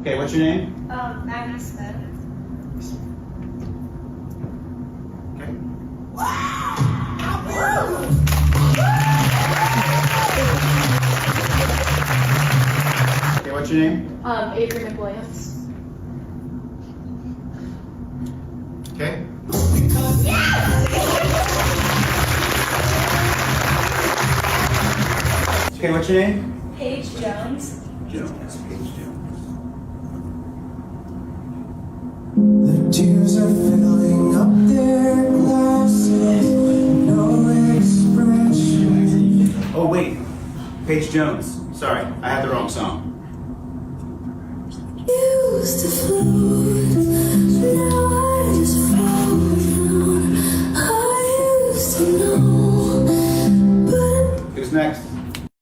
Okay, what's your name? Magna Smith. Okay. Okay, what's your name? Avery McWilliams. Okay. Okay, what's your name? Paige Jones. Jones. Paige Jones. The tears are filling up their glasses, no expression. Oh, wait. Paige Jones. Sorry, I had the wrong song. Used to float, now